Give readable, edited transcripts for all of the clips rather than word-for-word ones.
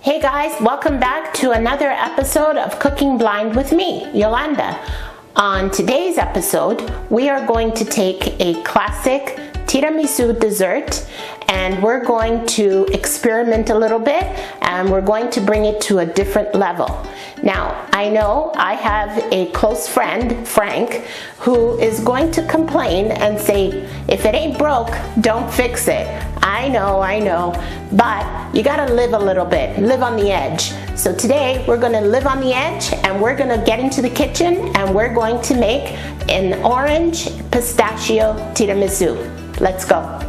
Hey guys, welcome back to another episode of Cooking Blind with me, Yolanda. On today's episode, we are going to take a classic tiramisu dessert and we're going to experiment a little bit and we're going to bring it to a different level. Now, I know I have a close friend, Frank, who is going to complain and say, if it ain't broke, don't fix it. I know, but you gotta live a little bit, live on the edge. So today we're gonna live on the edge and we're gonna get into the kitchen and we're going to make an orange pistachio tiramisu. Let's go.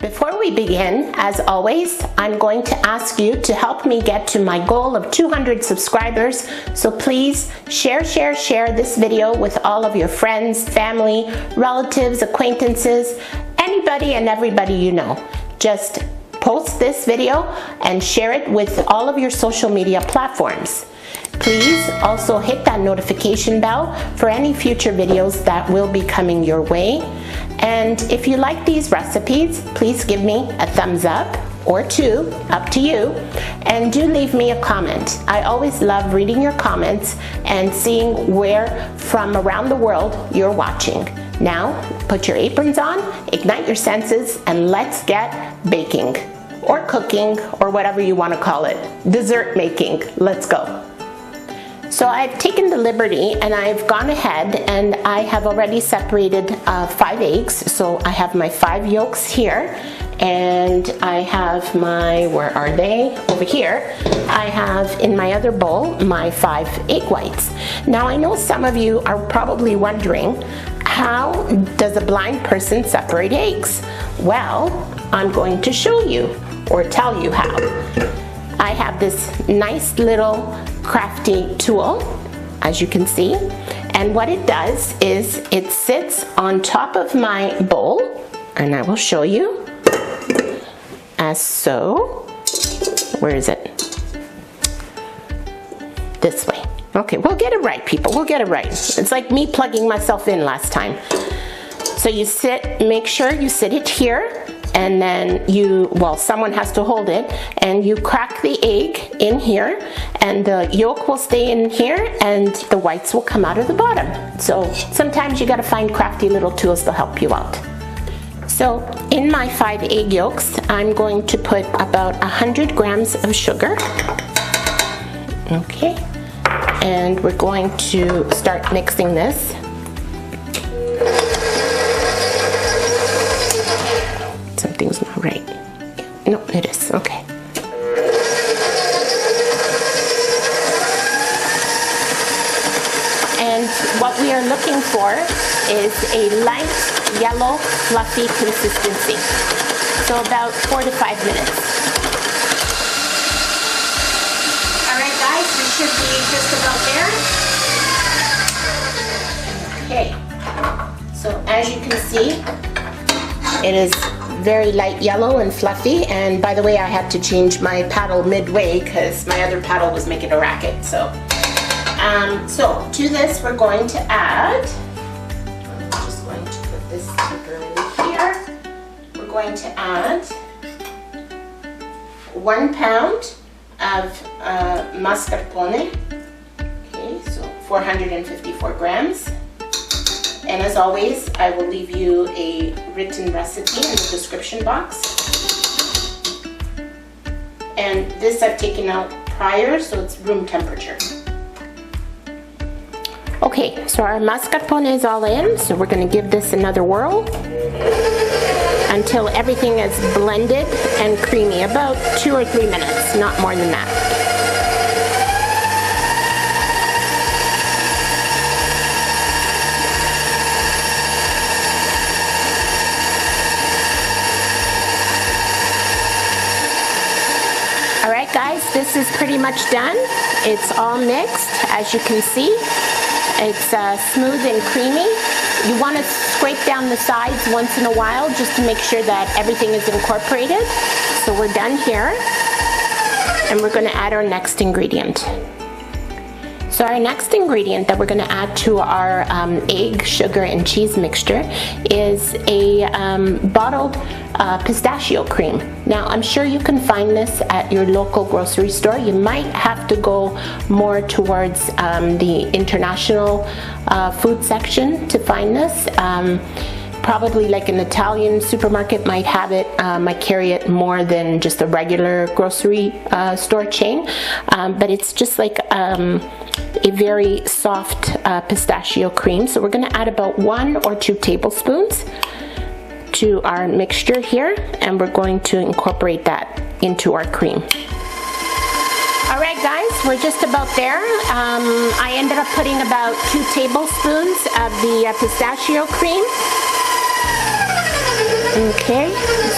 Before we begin, as always, I'm going to ask you to help me get to my goal of 200 subscribers. So please share this video with all of your friends, family, relatives, acquaintances, anybody and everybody you know. Just post this video and share it with all of your social media platforms. Please also hit that notification bell for any future videos that will be coming your way. And if you like these recipes, please give me a thumbs up or two, up to you, and do leave me a comment. I always love reading your comments and seeing where from around the world you're watching. Now, put your aprons on, ignite your senses, and let's get baking, or cooking, or whatever you want to call it. Dessert making. Let's go. So I've taken the liberty and I've gone ahead and I have already separated 5 eggs. So I have my 5 yolks here and I have my, where are they? Over here. I have in my other bowl my 5 egg whites. Now I know some of you are probably wondering, how does a blind person separate eggs? Well, I'm going to show you or tell you how. I have this nice little crafty tool, as you can see, and what it does is it sits on top of my bowl, and I will show you as so. Where is it? This way. Okay, we'll get it right, people. We'll get it right. It's like me plugging myself in last time. So you make sure you sit it here, and then someone has to hold it, and you crack the egg in here, and the yolk will stay in here, and the whites will come out of the bottom. So sometimes you gotta find crafty little tools to help you out. So in my 5 egg yolks, I'm going to put about 100 grams of sugar. Okay, and we're going to start mixing this. Something's not right. No, it is. Okay. And what we are looking for is a light yellow fluffy consistency. So about 4 to 5 minutes. All right, guys, we should be just about there. Okay. So as you can see, it is very light yellow and fluffy, and by the way, I had to change my paddle midway because my other paddle was making a racket. So to this we're going to add, I'm just going to put this sugar in here, we're going to add 1 pound of mascarpone, okay, so 454 grams. And as always, I will leave you a written recipe in the description box. And this I've taken out prior, so it's room temperature. Okay, so our mascarpone is all in, so we're going to give this another whirl until everything is blended and creamy, about 2 or 3 minutes, not more than that. Alright guys, this is pretty much done. It's all mixed, as you can see. It's smooth and creamy. You want to scrape down the sides once in a while just to make sure that everything is incorporated. So we're done here, and we're going to add our next ingredient. So our next ingredient that we're going to add to our egg, sugar, and cheese mixture is a bottled pistachio cream. Now, I'm sure you can find this at your local grocery store. You might have to go more towards the international food section to find this. Probably like an Italian supermarket might have it, might carry it more than just a regular grocery store chain. But it's just like a very soft pistachio cream. So we're going to add about 1 or 2 tablespoons to our mixture here, and we're going to incorporate that into our cream. Alright guys, we're just about there. I ended up putting about 2 tablespoons of the pistachio cream. Okay,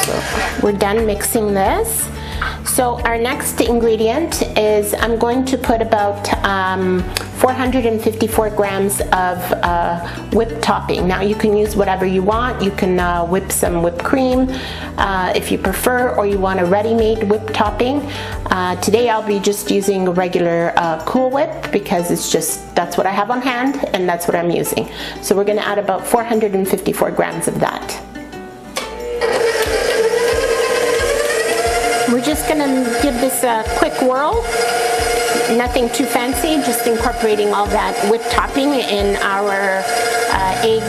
so we're done mixing this. So our next ingredient is I'm going to put about 454 grams of whipped topping. Now you can use whatever you want. You can whip some whipped cream if you prefer, or you want a ready-made whipped topping. Today I'll be just using a regular Cool Whip because that's what I have on hand and that's what I'm using. So we're going to add about 454 grams of that. We're just going to give this a quick whirl. Nothing too fancy, just incorporating all that whipped topping in our egg,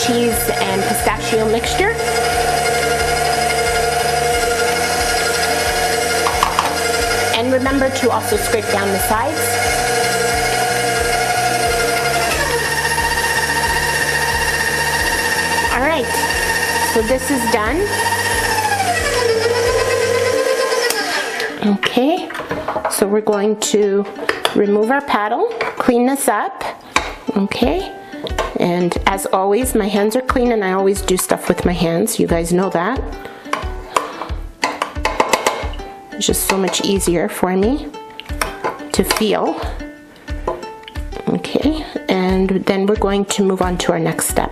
cheese, and pistachio mixture. And remember to also scrape down the sides. All right, so this is done. Okay, so we're going to remove our paddle, clean this up, okay, and as always, my hands are clean and I always do stuff with my hands, you guys know that. It's just so much easier for me to feel. Okay, and then we're going to move on to our next step.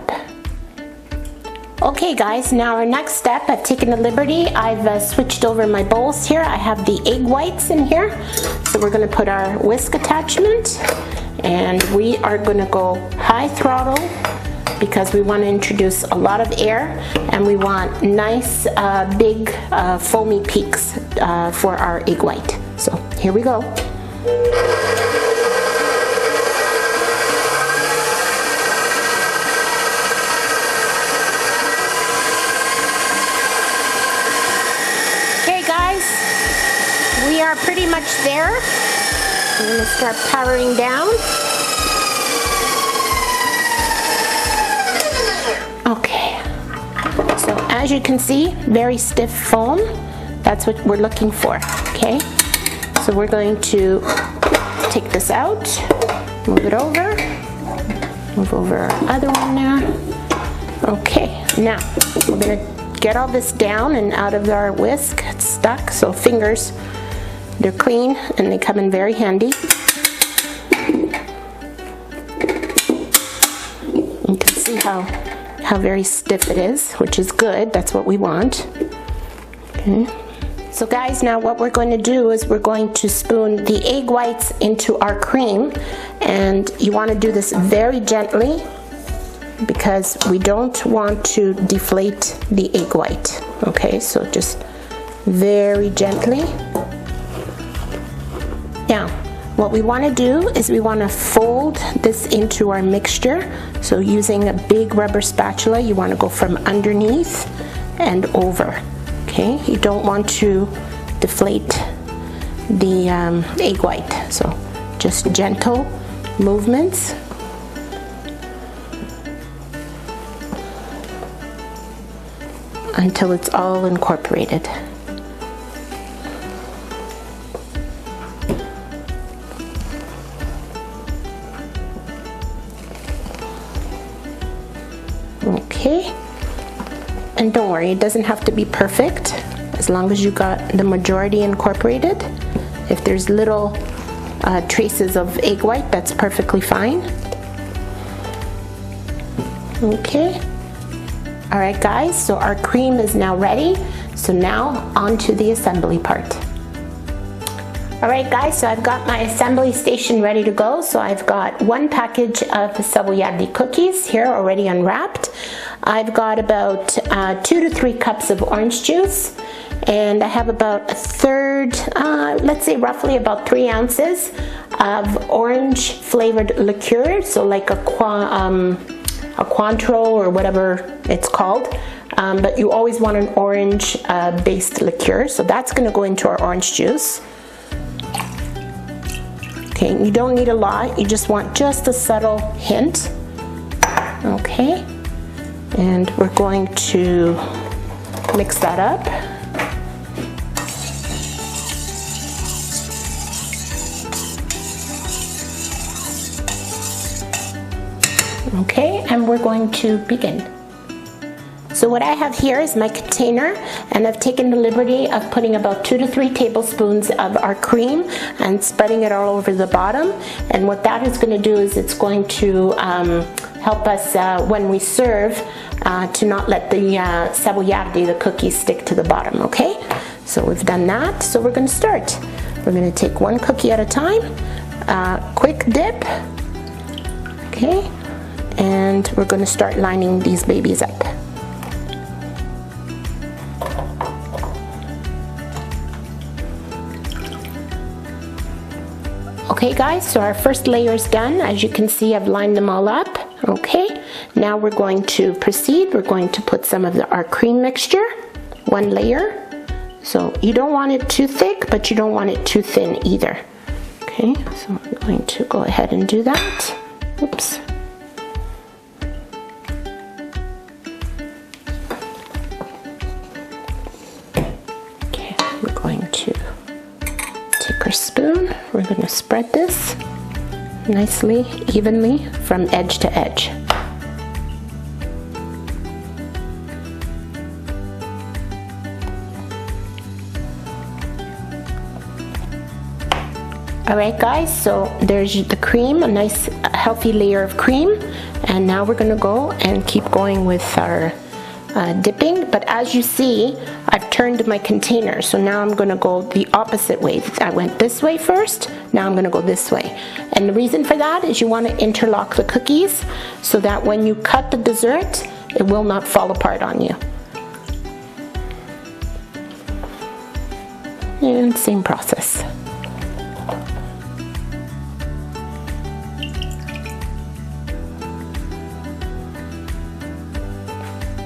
Okay guys, now our next step, I've taken the liberty, I've switched over my bowls here. I have the egg whites in here. So we're going to put our whisk attachment, and we are going to go high throttle because we want to introduce a lot of air and we want nice big foamy peaks for our egg white. So here we go. We are pretty much there. I'm going to start powering down. Okay, so as you can see, very stiff foam. That's what we're looking for, okay? So we're going to take this out, move it over, move over our other one there. Okay, now we're going to get all this down and out of our whisk. It's stuck, so fingers, they're clean and they come in very handy. You can see how very stiff it is, which is good. That's what we want. Okay. So guys, now what we're going to do is we're going to spoon the egg whites into our cream, and you want to do this very gently because we don't want to deflate the egg white. Okay, so just very gently. Now, what we want to do is we want to fold this into our mixture. So using a big rubber spatula, you want to go from underneath and over. Okay, you don't want to deflate the egg white. So just gentle movements. Until it's all incorporated. Okay, and don't worry, it doesn't have to be perfect as long as you got the majority incorporated. If there's little traces of egg white, that's perfectly fine. Okay. All right guys, so our cream is now ready. So now on to the assembly part. All right guys, so I've got my assembly station ready to go. So I've got one package of savoiardi cookies here already unwrapped. I've got about 2 to 3 cups of orange juice, and I have about a third, let's say roughly about 3 ounces of orange flavored liqueur, so like a Cointreau or whatever it's called, but you always want an orange based liqueur, so that's going to go into our orange juice. Okay, you don't need a lot, you just want just a subtle hint. Okay, and we're going to mix that up. Okay, and we're going to begin. So what I have here is my container, and I've taken the liberty of putting about 2 to 3 tablespoons of our cream and spreading it all over the bottom. And what that is going to do is it's going to help us when we serve to not let the savoiardi, the cookies, stick to the bottom, okay? So we've done that, so we're going to start. We're going to take one cookie at a time, quick dip, okay? And we're going to start lining these babies up. Okay guys, so our first layer is done. As you can see, I've lined them all up. Okay, now we're going to proceed. We're going to put some of our cream mixture, one layer. So you don't want it too thick, but you don't want it too thin either. Okay, so I'm going to go ahead and do that. Oops. Okay, we're going to take our spoon. We're going to spread this nicely, evenly from edge to edge. Alright guys, so there's the cream, a nice healthy layer of cream, and now we're going to go and keep going with our dipping. But as you see, I've turned my container, so now I'm going to go the opposite way. I went this way first, now I'm going to go this way. And the reason for that is you want to interlock the cookies so that when you cut the dessert, it will not fall apart on you. And same process.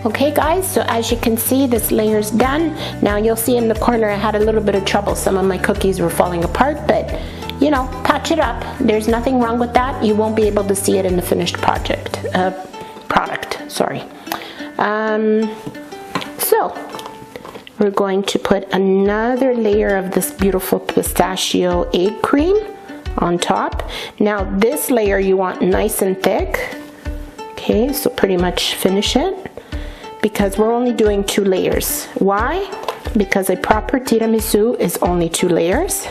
Okay guys, so as you can see, this layer's done. Now you'll see in the corner I had a little bit of trouble. Some of my cookies were falling apart, but you know, patch it up. There's nothing wrong with that. You won't be able to see it in the finished product. Sorry. So we're going to put another layer of this beautiful pistachio egg cream on top. Now this layer you want nice and thick. Okay, so pretty much finish it, because we're only doing 2 layers. Why? Because a proper tiramisu is only 2 layers.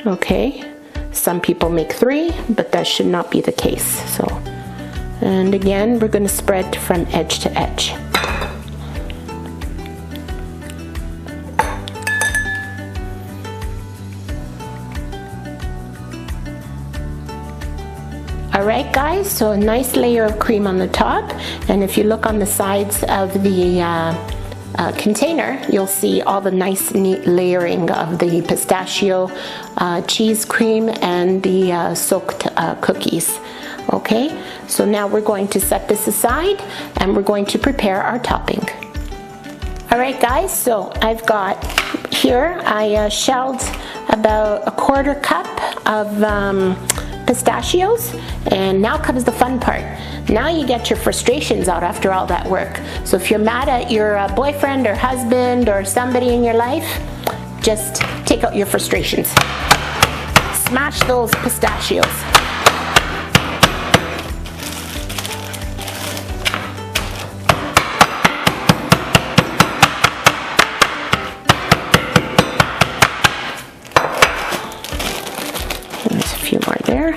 Okay, some people make 3, but that should not be the case. So, and again, we're going to spread from edge to edge. Alright guys, so a nice layer of cream on the top, and if you look on the sides of the container, you'll see all the nice neat layering of the pistachio cheese cream and the soaked cookies. Okay, so now we're going to set this aside and we're going to prepare our topping. Alright guys, so I've got here, I shelled about a 1/4 cup of pistachios, and now comes the fun part. Now you get your frustrations out after all that work. So if you're mad at your boyfriend or husband or somebody in your life, just take out your frustrations. Smash those pistachios. There's a few more there.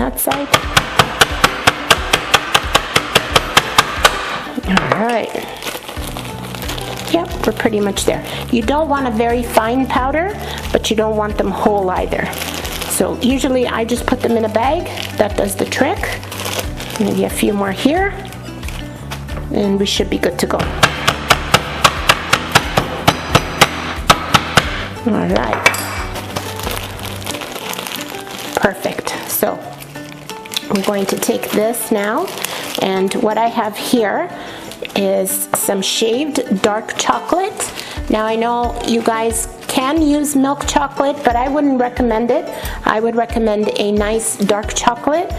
that side. All right. Yep, we're pretty much there. You don't want a very fine powder, but you don't want them whole either. So usually I just put them in a bag. That does the trick. Maybe a few more here, and we should be good to go. All right. Perfect. So I'm going to take this now, and what I have here is some shaved dark chocolate. Now I know you guys can use milk chocolate, but I wouldn't recommend it. I would recommend a nice dark chocolate,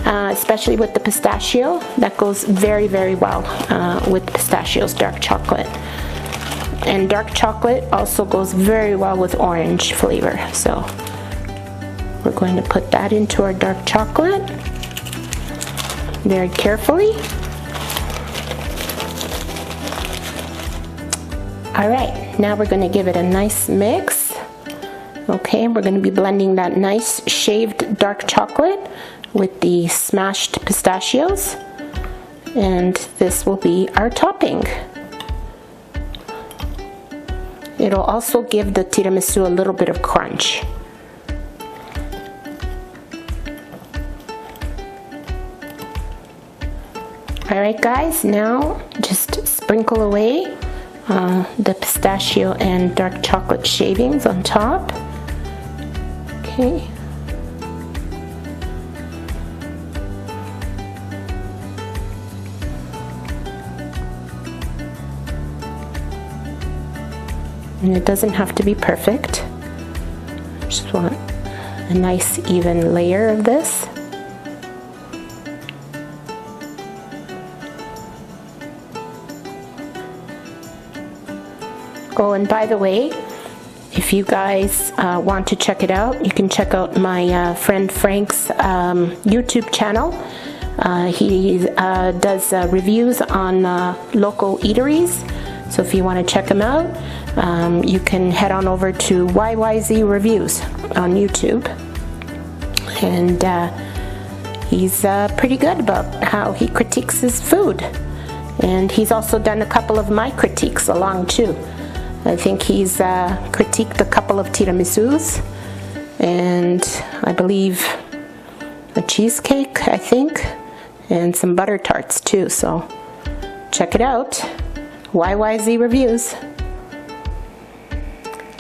especially with the pistachio. That goes very, very well with pistachios, dark chocolate. And dark chocolate also goes very well with orange flavor. So we're going to put that into our dark chocolate very carefully. All right, now we're going to give it a nice mix. Okay, we're going to be blending that nice shaved dark chocolate with the smashed pistachios, and this will be our topping. It'll also give the tiramisu a little bit of crunch. All right, guys, now just sprinkle away the pistachio and dark chocolate shavings on top. Okay. And it doesn't have to be perfect. Just want a nice even layer of this. Oh, and by the way, if you guys want to check it out, you can check out my friend Frank's YouTube channel. He does reviews on local eateries. So if you want to check him out, you can head on over to YYZ Reviews on YouTube. And he's pretty good about how he critiques his food. And he's also done a couple of my critiques along too. I think he's critiqued a couple of tiramisus, and I believe a cheesecake, I think, and some butter tarts too. So check it out. YYZ Reviews.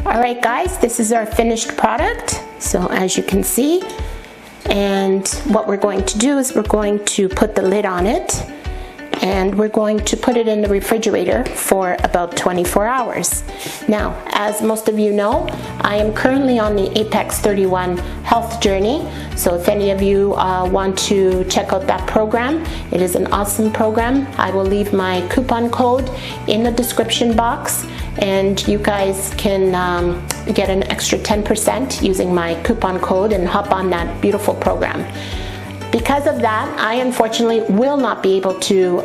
Alright guys, this is our finished product. So as you can see, and what we're going to do is we're going to put the lid on it, and we're going to put it in the refrigerator for about 24 hours. Now, as most of you know, I am currently on the Apex 31 health journey. So if any of you want to check out that program, it is an awesome program. I will leave my coupon code in the description box, and you guys can get an extra 10% using my coupon code and hop on that beautiful program. Because of that, I unfortunately will not be able to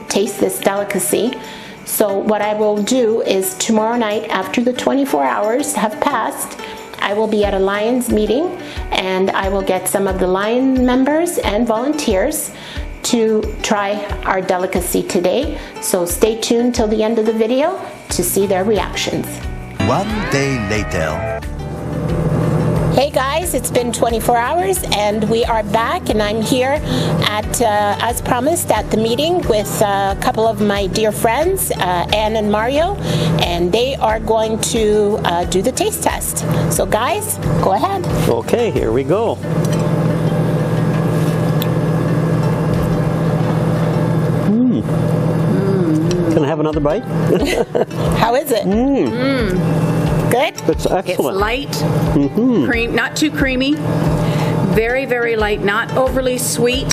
taste this delicacy. So what I will do is tomorrow night, after the 24 hours have passed, I will be at a Lions meeting, and I will get some of the Lion members and volunteers to try our delicacy today. So stay tuned till the end of the video to see their reactions. One day later. Hey guys, it's been 24 hours and we are back, and I'm here at, as promised, at the meeting with a couple of my dear friends, Anne and Mario, and they are going to do the taste test. So guys, go ahead. Okay, here we go. Can I have another bite? How is it? Good? It's excellent. It's light, cream, not too creamy, very, very light, not overly sweet,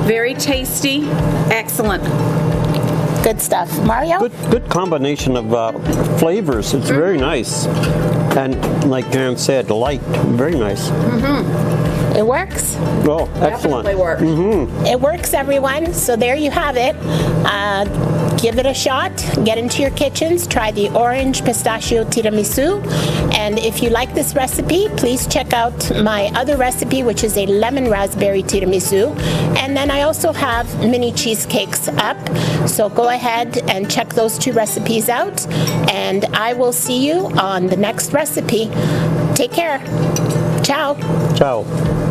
very tasty, excellent. Good stuff. Mario? Good combination of flavors. It's very nice. And like Anne said, light, very nice. It works? Oh, excellent. Definitely works. It works, everyone. So there you have it. give it a shot. Get into your kitchens, try the Orange Pistachio Tiramisu. And if you like this recipe, please check out my other recipe, which is a lemon raspberry tiramisu. And then I also have mini cheesecakes up. So go ahead and check those 2 recipes out. And I will see you on the next recipe. Take care. Ciao. Ciao.